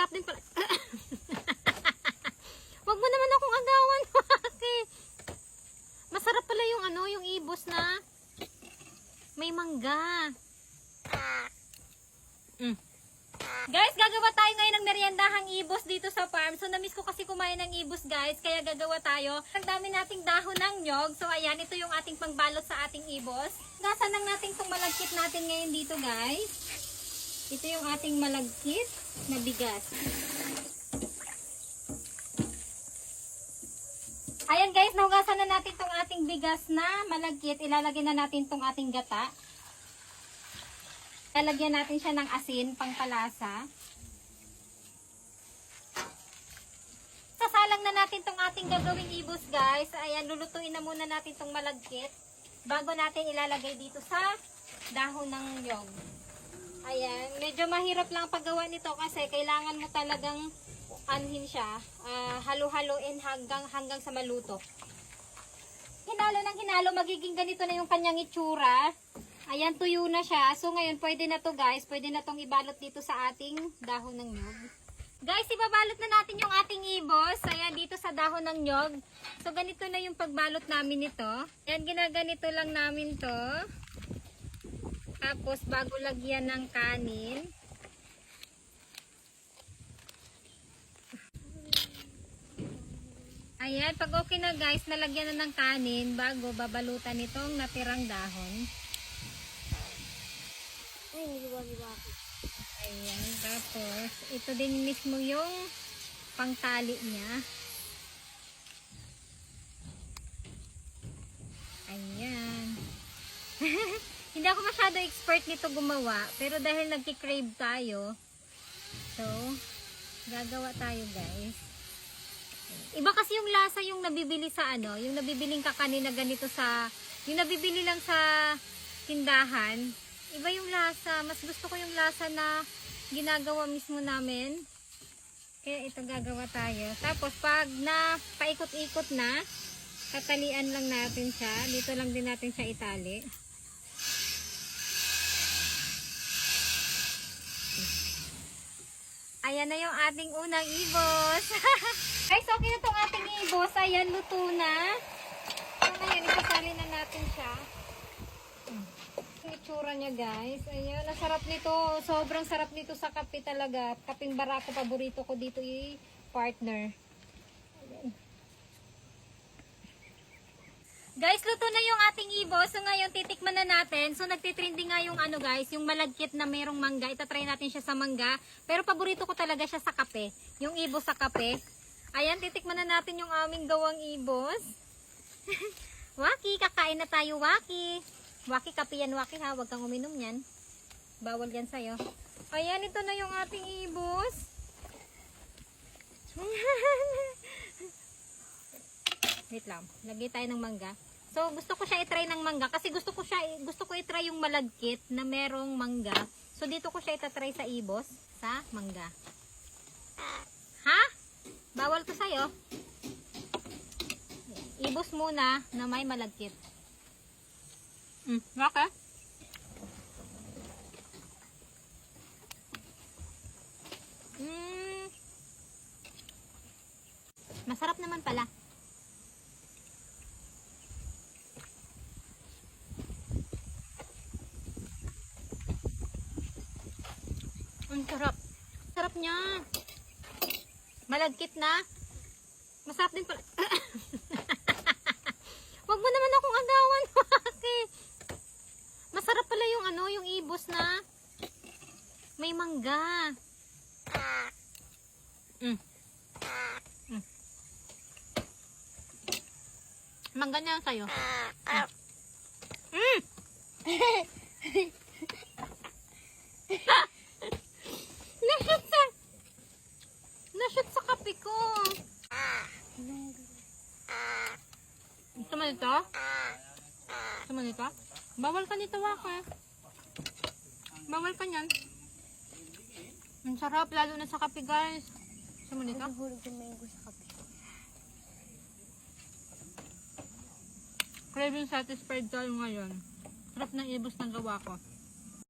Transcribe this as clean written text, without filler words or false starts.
Masarap din pala. Wag mo naman akong agawan, Waki. Masarap pala yung ano, yung ibos na may mangga. Guys, gagawa tayo ngayon ng meryendahang ibos dito sa farm. So, namiss ko kasi kumain ng ibos, guys. Kaya gagawa tayo. Ang dami nating dahon ng nyog. So, ayan, ito yung ating pangbalot sa ating ibos. Gasan lang natin itong malagkit natin ngayon dito, guys. Ito yung ating malagkit na bigas. Ayan, guys, nahugasan na natin itong ating bigas na malagkit. Ilalagay na natin itong ating gata. Lalagyan natin siya ng asin, pangpalasa. Sasalang na natin tong ating gagawing ibos, guys. Ayan, lulutuin na muna natin tong malagkit bago natin ilalagay dito sa dahon ng nyog. Ayan, medyo mahirap lang paggawa nito kasi kailangan mo talagang anhin siya, halo-haloin hanggang sa maluto. Hinalo ng hinalo, magiging ganito na yung kanyang itsura. Ayan, tuyo na siya. So, ngayon, pwede na to, guys. Pwede na tong ibalot dito sa ating dahon ng nyog. Guys, ibabalot na natin yung ating ibos. Ayan, dito sa dahon ng nyog. So, ganito na yung pagbalot namin nito. Ayan, ginaganito lang namin to. Tapos, bago lagyan ng kanin. Ayan, pag okay na, guys, nalagyan na ng kanin bago babalutan itong natirang dahon. Ayan, tapos ito din mismo yung pangtali niya. Ayan. Hindi ako masyado expert nito gumawa, pero dahil nagki-crave tayo, so gagawa tayo, guys. Iba kasi yung lasa yung nabibili sa ano, yung nabibiling kakanin na ganito sa, yung nabibili lang sa tindahan. Iba yung lasa. Mas gusto ko yung lasa na ginagawa mismo namin. Kaya ito gagawa tayo. Tapos pag na paikot-ikot na, tatalian lang natin siya. Dito lang din natin siya itali. Ayan na yung ating unang ibos. Guys, okay na itong ating ibos. Ayan, luto na. So ngayon, ipasali na natin siya. Itsura niya, guys. Ayan, nasarap nito. Sobrang sarap nito sa kape talaga. Kaping barako, paborito ko dito i-partner. Guys, luto na yung ating ibos. So ngayon, titikman na natin. So nagtitrending nga yung ano, guys, yung malagkit na merong mangga. Itatry natin siya sa mangga. Pero paborito ko talaga siya sa kape. Yung ibos sa kape. Ayan, titikman na natin yung aming gawang ibos. Waki, kakain na tayo, Waki. Waki, kape yan, Waki, ha. Huwag kang uminom yan. Bawal yan sa'yo. Ayan, ito na yung ating ibos. Wait lang. Lagay tayo ng mangga. So, gusto ko siya i-try ng mangga. Kasi gusto ko i-try yung malagkit na merong mangga. So, dito ko siya itatry sa ibos. Sa mangga. Ha? Bawal to sa'yo. Ibos muna na may malagkit. Okay. Masarap naman pala. Ang sarap. Sarap niya. Malagkit na. Masarap din pala. Wag mo naman akong agawan, Waki. Masarap pala yung ano, yung ibos na may mangga. Mangga na yan sa'yo. Nashoot sa kape ko. Gusto mo nito? Gusto mo nito? Bawal ka nito, Waki. Bawal ka nyan. Ang sarap, lalo na sa kape, guys. Gusto mo nito? Craving satisfied tayo ngayon. Sarap ng ibos na gawa ko.